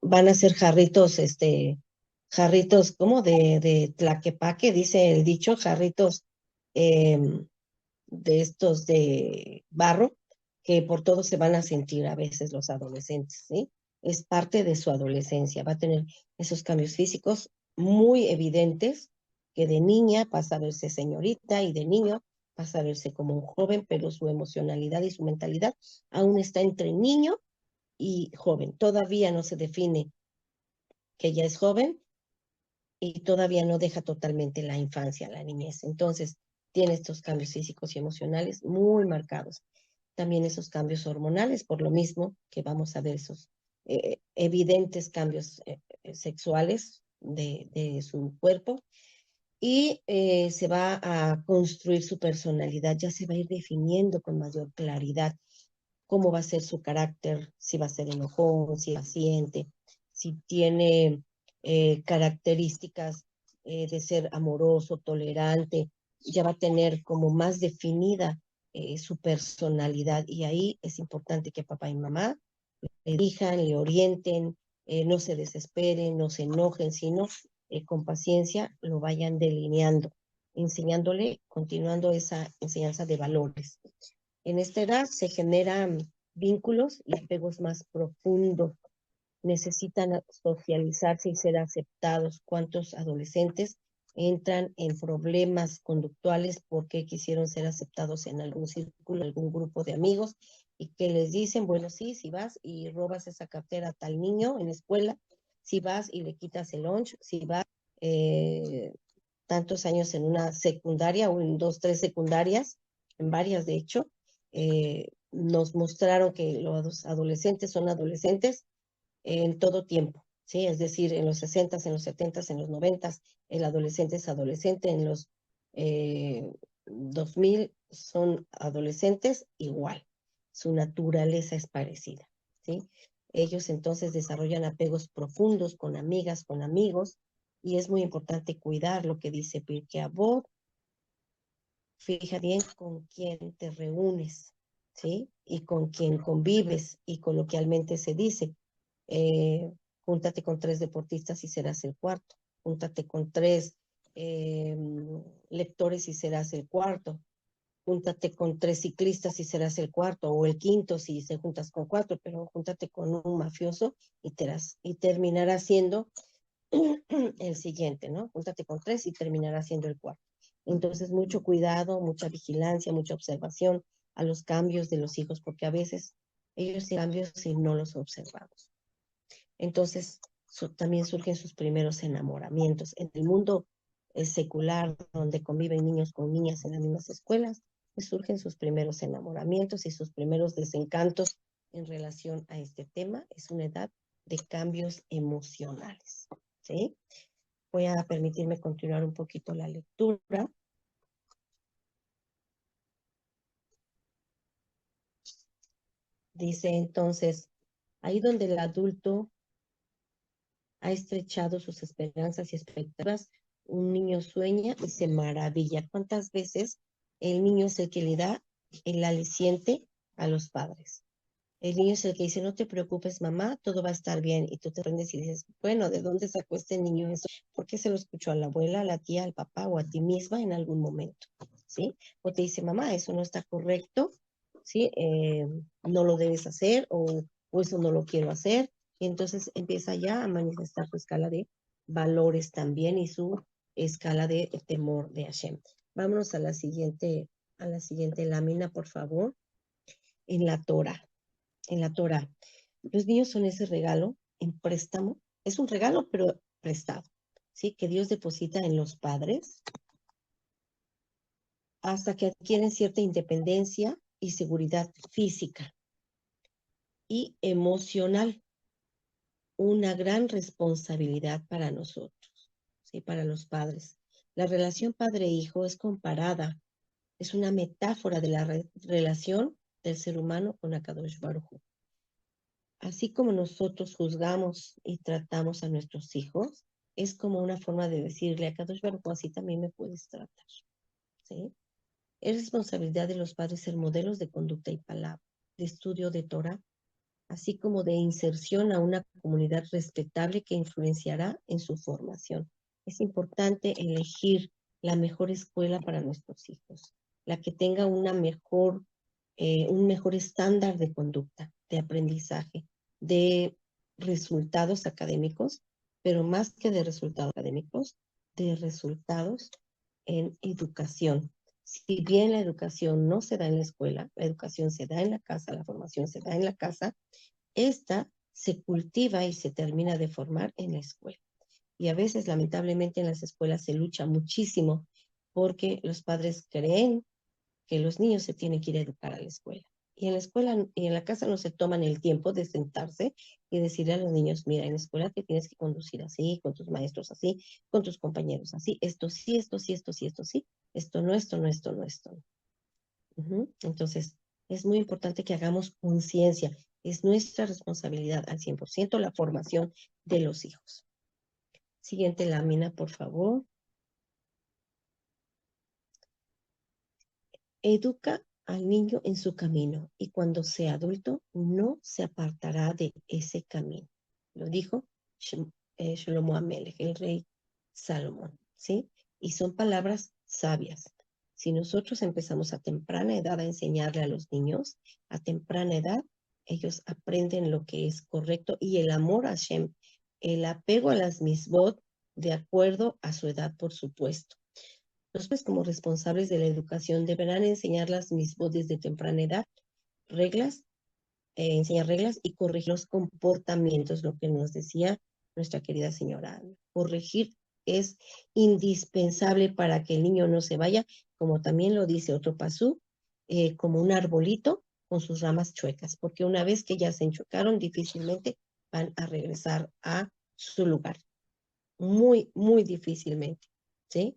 van a ser jarritos como de tlaquepaque, dice el dicho, jarritos eh, de estos de barro, que por todo se van a sentir a veces los adolescentes, ¿sí? Es parte de su adolescencia, va a tener esos cambios físicos muy evidentes, que de niña pasa a verse señorita y de niño pasa a verse como un joven, pero su emocionalidad y su mentalidad aún está entre niño y joven. Todavía no se define que ya es joven y todavía no deja totalmente la infancia, la niñez. Entonces, tiene estos cambios físicos y emocionales muy marcados. También esos cambios hormonales, por lo mismo que vamos a ver esos evidentes cambios sexuales de su cuerpo. Y se va a construir su personalidad, ya se va a ir definiendo con mayor claridad cómo va a ser su carácter, si va a ser enojón, si es paciente, si tiene características de ser amoroso, tolerante, ya va a tener como más definida su personalidad y ahí es importante que papá y mamá le dijan, le orienten, no se desesperen, no se enojen, sino con paciencia lo vayan delineando, enseñándole, continuando esa enseñanza de valores. En esta edad se generan vínculos y apegos más profundos. Necesitan socializarse y ser aceptados. ¿Cuántos adolescentes entran en problemas conductuales porque quisieron ser aceptados en algún círculo, algún grupo de amigos y que les dicen, bueno, sí, si vas y robas esa cartera a tal niño en la escuela, si vas y le quitas el lunch, si vas tantos años en una secundaria o en 2, 3 secundarias, en varias de hecho, nos mostraron que los adolescentes son adolescentes en todo tiempo, ¿sí? Es decir, en los 60s, en los 70s, en los 90s, el adolescente es adolescente, en los 2000 son adolescentes igual, su naturaleza es parecida, ¿sí? Ellos entonces desarrollan apegos profundos con amigas, con amigos, y es muy importante cuidar lo que dice Pirkei Avot. Fija bien con quién te reúnes, ¿sí? Y con quién convives, y coloquialmente se dice, júntate con 3 deportistas y serás el cuarto, júntate con 3 lectores y serás el cuarto, júntate con 3 ciclistas y serás el cuarto, o el quinto si se juntas con 4, pero júntate con un mafioso y terminarás siendo el siguiente, ¿no? Júntate con 3 y terminarás siendo el cuarto. Entonces, mucho cuidado, mucha vigilancia, mucha observación a los cambios de los hijos, porque a veces ellos tienen cambios si no los observamos. Entonces, también surgen sus primeros enamoramientos. En el mundo secular, donde conviven niños con niñas en las mismas escuelas, pues surgen sus primeros enamoramientos y sus primeros desencantos en relación a este tema. Es una edad de cambios emocionales, ¿sí? Voy a permitirme continuar un poquito la lectura. Dice entonces, ahí donde el adulto ha estrechado sus esperanzas y expectativas, un niño sueña y se maravilla. ¿Cuántas veces el niño es el que le da el aliciente a los padres? El niño es el que dice, no te preocupes, mamá, todo va a estar bien. Y tú te prendes y dices, bueno, ¿de dónde sacó este niño eso? ¿Por qué se lo escuchó a la abuela, a la tía, al papá o a ti misma en algún momento? ¿Sí? O te dice, mamá, eso no está correcto, ¿sí? No lo debes hacer o eso no lo quiero hacer. Y entonces empieza ya a manifestar su escala de valores también y su escala de temor de Hashem. Vámonos a la siguiente lámina, por favor. En la Torah. En la Torah. Los niños son ese regalo en préstamo. Es un regalo, pero prestado, ¿sí? Que Dios deposita en los padres hasta que adquieren cierta independencia y seguridad física y emocional. Una gran responsabilidad para nosotros, ¿sí? Para los padres. La relación padre-hijo es comparada, es una metáfora de la relación del ser humano con Akadosh Baruj Hu. Así como nosotros juzgamos y tratamos a nuestros hijos, es como una forma de decirle a Kadosh Baruj Hu, así también me puedes tratar, ¿sí? Es responsabilidad de los padres ser modelos de conducta y palabra, de estudio de Torah, así como de inserción a una comunidad respetable que influenciará en su formación. Es importante elegir la mejor escuela para nuestros hijos, la que tenga un mejor estándar de conducta, de aprendizaje, de resultados académicos, pero más que de resultados académicos, de resultados en educación. Si bien la educación no se da en la escuela, la educación se da en la casa, la formación se da en la casa, esta se cultiva y se termina de formar en la escuela. Y a veces, lamentablemente, en las escuelas se lucha muchísimo porque los padres creen que los niños se tienen que ir a educar a la escuela. Y en la escuela y en la casa no se toman el tiempo de sentarse y decirle a los niños, mira, en la escuela te tienes que conducir así, con tus maestros así, con tus compañeros así, esto sí, esto sí, esto sí, esto sí, esto no, esto no, esto no, esto no. Entonces, es muy importante que hagamos conciencia. Es nuestra responsabilidad al 100% la formación de los hijos. Siguiente lámina, por favor. Educa al niño en su camino y cuando sea adulto no se apartará de ese camino. Lo dijo Shlomo Amelech, el rey Salomón, ¿sí? Y son palabras sabias. Si nosotros empezamos a temprana edad a enseñarle a los niños, a temprana edad, ellos aprenden lo que es correcto y el amor a Hashem, el apego a las misbot de acuerdo a su edad, por supuesto. Los padres como responsables de la educación deberán enseñar las misbot desde temprana edad, enseñar reglas y corregir los comportamientos, lo que nos decía nuestra querida señora Ana. Corregir es indispensable para que el niño no se vaya, como también lo dice otro pasú, como un arbolito con sus ramas chuecas, porque una vez que ya se enchuecaron, difícilmente van a regresar a su lugar. Muy, muy difícilmente, ¿sí?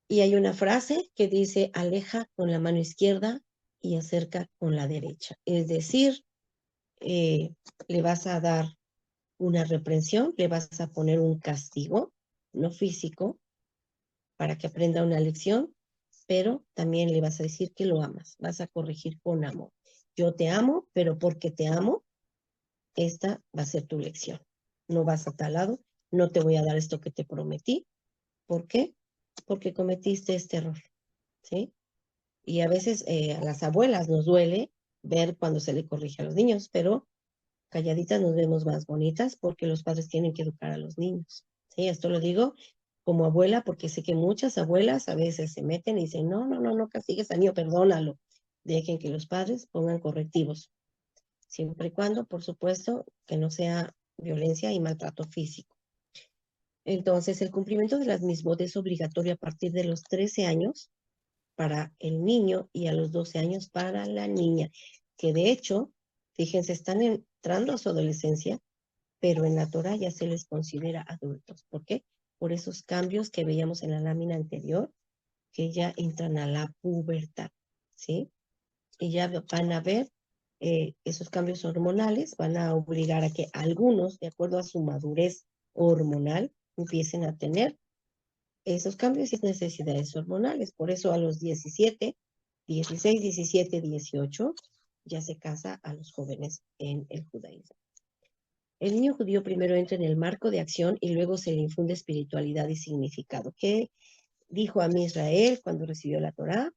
Y hay una frase que dice, aleja con la mano izquierda y acerca con la derecha. Es decir, le vas a dar una reprensión, le vas a poner un castigo, no físico, para que aprenda una lección, pero también le vas a decir que lo amas, vas a corregir con amor. Yo te amo, pero porque te amo, esta va a ser tu lección. No vas a tal lado, no te voy a dar esto que te prometí. ¿Por qué? Porque cometiste este error, ¿sí? Y a veces a las abuelas nos duele ver cuando se le corrige a los niños, pero calladitas nos vemos más bonitas porque los padres tienen que educar a los niños. Sí, esto lo digo como abuela porque sé que muchas abuelas a veces se meten y dicen, no, no, no, no castigues al niño, perdónalo. Dejen que los padres pongan correctivos. Siempre y cuando, por supuesto, que no sea violencia y maltrato físico. Entonces, el cumplimiento de las misbot es obligatorio a partir de los 13 años para el niño y a los 12 años para la niña, que de hecho, fíjense, están entrando a su adolescencia pero en la Torá ya se les considera adultos. ¿Por qué? Por esos cambios que veíamos en la lámina anterior, que ya entran a la pubertad, ¿sí? Y ya van a ver esos cambios hormonales, van a obligar a que algunos, de acuerdo a su madurez hormonal, empiecen a tener esos cambios y necesidades hormonales. Por eso a los 17, 16, 17, 18, ya se casa a los jóvenes en el judaísmo. El niño judío primero entra en el marco de acción y luego se le infunde espiritualidad y significado. ¿Qué dijo a mí Israel cuando recibió la Torá?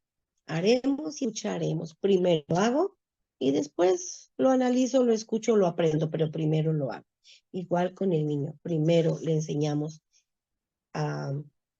Haremos y escucharemos. Primero lo hago y después lo analizo, lo escucho, lo aprendo, pero primero lo hago. Igual con el niño. Primero le enseñamos a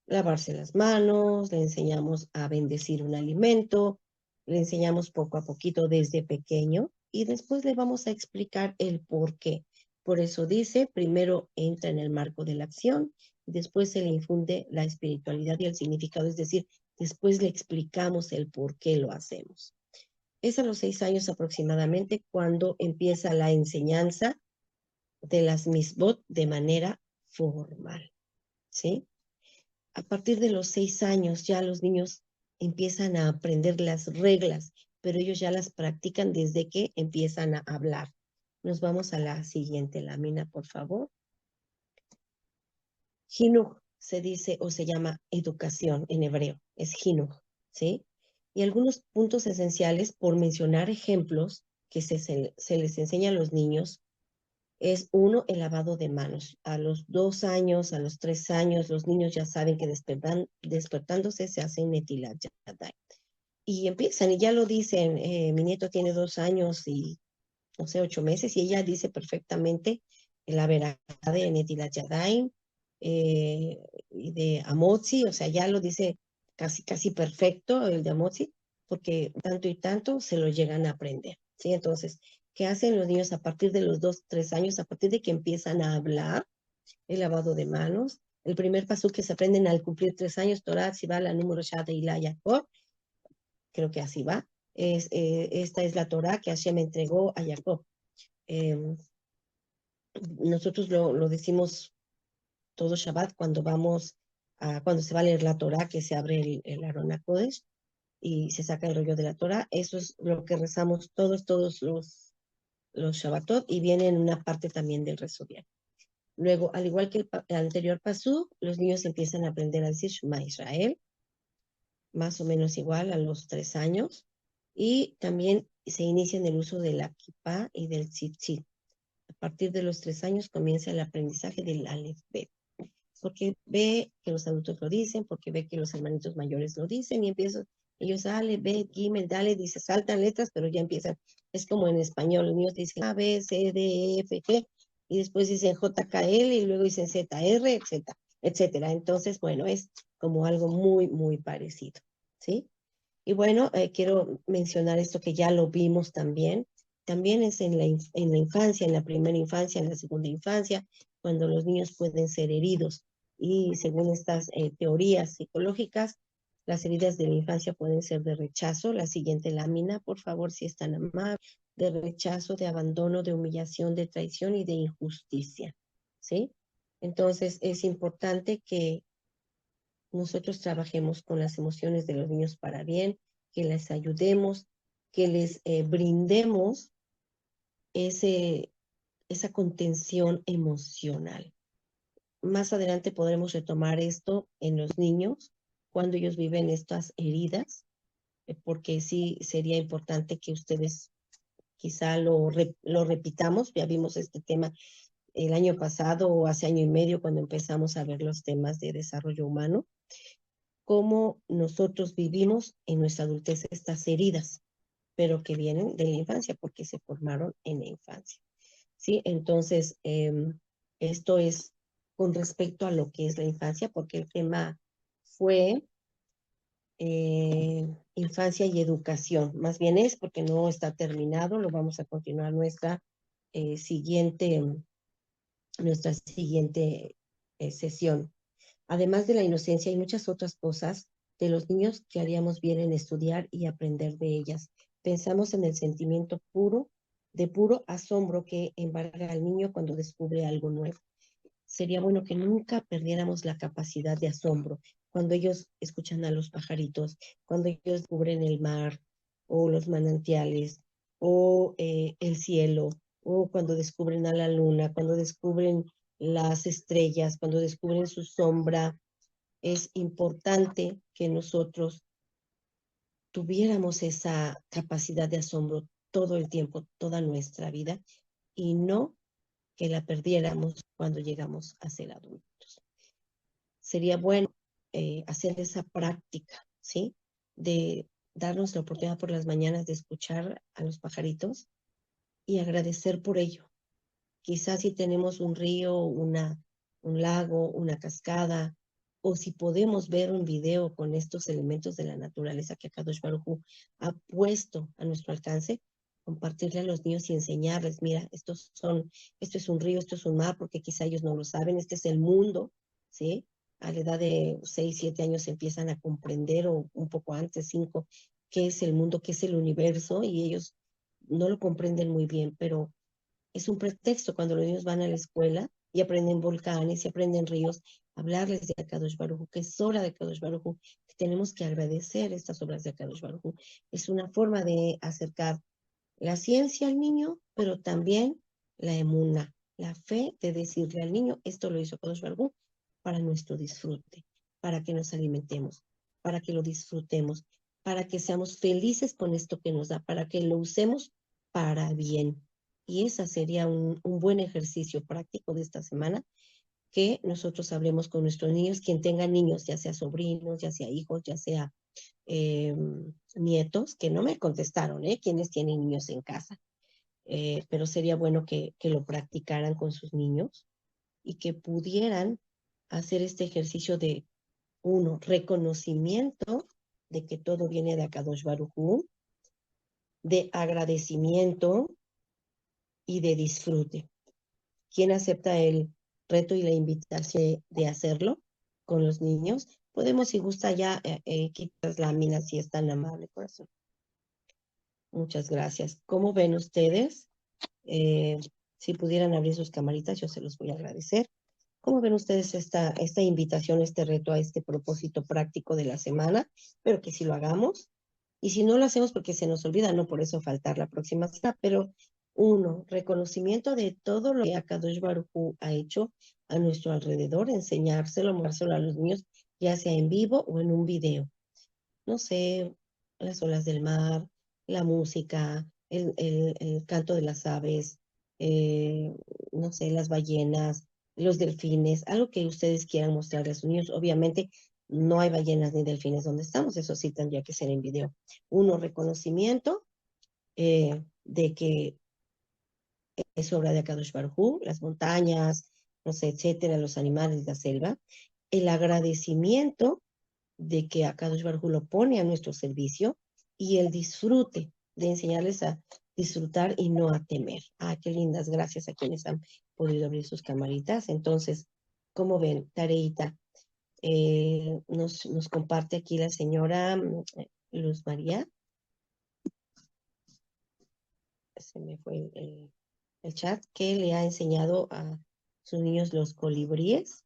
lavarse las manos, le enseñamos a bendecir un alimento, le enseñamos poco a poquito desde pequeño y después le vamos a explicar el por qué. Por eso dice, primero entra en el marco de la acción, después se le infunde la espiritualidad y el significado, es decir, después le explicamos el por qué lo hacemos. Es a los 6 años aproximadamente cuando empieza la enseñanza de las misbot de manera formal, ¿sí? A partir de los 6 años ya los niños empiezan a aprender las reglas, pero ellos ya las practican desde que empiezan a hablar. Nos vamos a la siguiente lámina, por favor. Jinuj se dice o se llama educación en hebreo, es jinuj, ¿sí? Y algunos puntos esenciales, por mencionar ejemplos que se les enseña a los niños, es uno, el lavado de manos. A los 2 años, a los 3 años, los niños ya saben que despertándose se hacen netilat yadayim. Y empiezan, y ya lo dicen, mi nieto tiene 2 años y, no sé, 8 meses, y ella dice perfectamente la verdad de netilat yadayim y de amotzi, o sea, ya lo dice casi perfecto el de amotzi, porque tanto y tanto se lo llegan a aprender, ¿sí? Entonces, ¿qué hacen los niños a partir de los 2, 3 años? A partir de que empiezan a hablar, el lavado de manos, el primer paso que se aprenden al cumplir 3 años, Torah, Tzivá, la número Shad, Ilá, Jacob, creo que así va, esta es la Torah que Hashem entregó a Jacob. Nosotros lo decimos todo Shabbat cuando cuando se va a leer la Torah, que se abre el Aron HaKodesh y se saca el rollo de la Torah. Eso es lo que rezamos todos los Shabbatot y viene en una parte también del rezo diario. Luego, al igual que el anterior pasú, los niños empiezan a aprender a decir Shema Israel, más o menos igual a los 3 años, y también se inicia en el uso de la kippah y del tzitzit. A partir de los 3 años comienza el aprendizaje del Aleph Bet, porque ve que los adultos lo dicen, porque ve que los hermanitos mayores lo dicen, y ellos Aleph Bet, Gimel, Dale, dice, saltan letras, pero ya empiezan, es como en español, los niños dicen A, B, C, D, E, F, G, y después dicen JKL, y luego dicen ZR, etcétera. Entonces, bueno, es como algo muy parecido, ¿sí? Y bueno, quiero mencionar esto que ya lo vimos también es en la infancia, en la primera infancia, en la segunda infancia, cuando los niños pueden ser heridos. Y según estas teorías psicológicas, las heridas de la infancia pueden ser de rechazo. La siguiente lámina, por favor, si es tan amable, de rechazo, de abandono, de humillación, de traición y de injusticia, ¿sí? Entonces, es importante que nosotros trabajemos con las emociones de los niños para bien, que les ayudemos, que les brindemos esa contención emocional. Más adelante podremos retomar esto en los niños cuando ellos viven estas heridas, porque sí sería importante que ustedes quizá lo repitamos. Ya vimos este tema el año pasado o hace año y medio cuando empezamos a ver los temas de desarrollo humano, cómo nosotros vivimos en nuestra adultez estas heridas, pero que vienen de la infancia porque se formaron en la infancia, ¿sí? Entonces, esto es con respecto a lo que es la infancia, porque el tema fue infancia y educación. Más bien es porque no está terminado, lo vamos a continuar nuestra siguiente sesión. Además de la inocencia, hay muchas otras cosas de los niños que haríamos bien en estudiar y aprender de ellas. Pensamos en el sentimiento puro de puro asombro que embarga al niño cuando descubre algo nuevo. Sería bueno que nunca perdiéramos la capacidad de asombro cuando ellos escuchan a los pajaritos, cuando ellos descubren el mar o los manantiales o el cielo, o cuando descubren a la luna, cuando descubren las estrellas, cuando descubren su sombra. Es importante que nosotros tuviéramos esa capacidad de asombro todo el tiempo, toda nuestra vida, y no que la perdiéramos cuando llegamos a ser adultos. Sería bueno hacer esa práctica, ¿sí? De darnos la oportunidad por las mañanas de escuchar a los pajaritos y agradecer por ello. Quizás si tenemos un río, un lago, una cascada, o si podemos ver un video con estos elementos de la naturaleza que Akadosh Baruj Hu ha puesto a nuestro alcance, compartirle a los niños y enseñarles, mira, esto es un río, esto es un mar, porque quizá ellos no lo saben, este es el mundo, ¿sí? A la edad de 6, 7 años empiezan a comprender, o un poco antes, 5, qué es el mundo, qué es el universo, y ellos no lo comprenden muy bien, pero es un pretexto cuando los niños van a la escuela y aprenden volcanes y aprenden ríos, hablarles de Akadosh Baruj Hu, que es obra de Akadosh Baruj Hu, que tenemos que agradecer estas obras de Akadosh Baruj Hu. Es una forma de acercar la ciencia al niño, pero también la emuna, la fe de decirle al niño, esto lo hizo Akadosh Baruj Hu para nuestro disfrute, para que nos alimentemos, para que lo disfrutemos, para que seamos felices con esto que nos da, para que lo usemos para bien. Y ese sería un buen ejercicio práctico de esta semana, que nosotros hablemos con nuestros niños, quien tenga niños, ya sea sobrinos, ya sea hijos, ya sea nietos, que no me contestaron, quienes tienen niños en casa, pero sería bueno que lo practicaran con sus niños y que pudieran hacer este ejercicio de, uno, reconocimiento de que todo viene de Akadosh Baruj Hu, de agradecimiento y de disfrute. ¿Quién acepta el reto y la invitación de hacerlo con los niños? Podemos, si gusta, ya quitar las láminas, si es tan amable, corazón. Muchas gracias. ¿Cómo ven ustedes? Si pudieran abrir sus camaritas, yo se los voy a agradecer. ¿Cómo ven ustedes esta invitación, este reto, a este propósito práctico de la semana? Pero que si lo hagamos. Y si no lo hacemos porque se nos olvida, no por eso faltar la próxima semana, pero uno, reconocimiento de todo lo que Akadosh Baruj Hu ha hecho a nuestro alrededor, enseñárselo, mostrárselo a los niños, ya sea en vivo o en un video. No sé, las olas del mar, la música, el canto de las aves, no sé, las ballenas, los delfines, algo que ustedes quieran mostrarle a sus niños. Obviamente no hay ballenas ni delfines donde estamos, eso sí tendría que ser en video. Uno, reconocimiento de que es obra de Akadosh Baruj Hu, las montañas, no sé, etcétera, los animales, la selva. El agradecimiento de que Akadosh Baruj Hu lo pone a nuestro servicio, y el disfrute de enseñarles a disfrutar y no a temer. Ah, qué lindas, gracias a quienes han podido abrir sus camaritas. Entonces, ¿cómo ven? Tareita, nos comparte aquí la señora Luz María. Se me fue el chat, que le ha enseñado a sus niños los colibríes.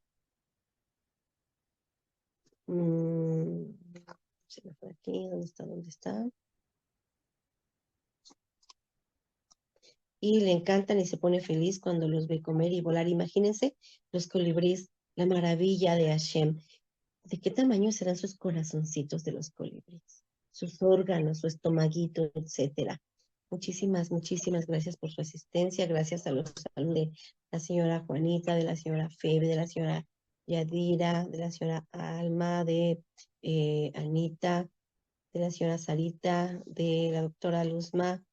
Se me fue aquí, ¿dónde está? ¿Dónde está? Y le encantan y se pone feliz cuando los ve comer y volar. Imagínense los colibríes, la maravilla de Hashem. ¿De qué tamaño serán sus corazoncitos de los colibríes? Sus órganos, su estomaguito, etcétera. Muchísimas, muchísimas gracias por su asistencia. Gracias a los saludos de la señora Juanita, de la señora Febe, de la señora Yadira, de la señora Alma, de Anita, de la señora Sarita, de la doctora Luzma.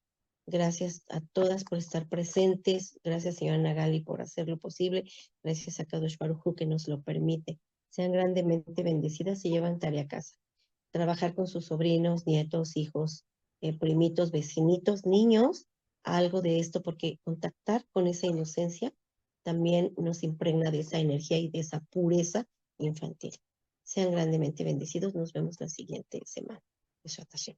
Gracias a todas por estar presentes. Gracias, señora Nagali, por hacerlo posible. Gracias a Kadosh Baruj Hu que nos lo permite. Sean grandemente bendecidas y llevan tarea a casa. Trabajar con sus sobrinos, nietos, hijos, primitos, vecinitos, niños, algo de esto, porque contactar con esa inocencia también nos impregna de esa energía y de esa pureza infantil. Sean grandemente bendecidos. Nos vemos la siguiente semana. Beshat Hashem.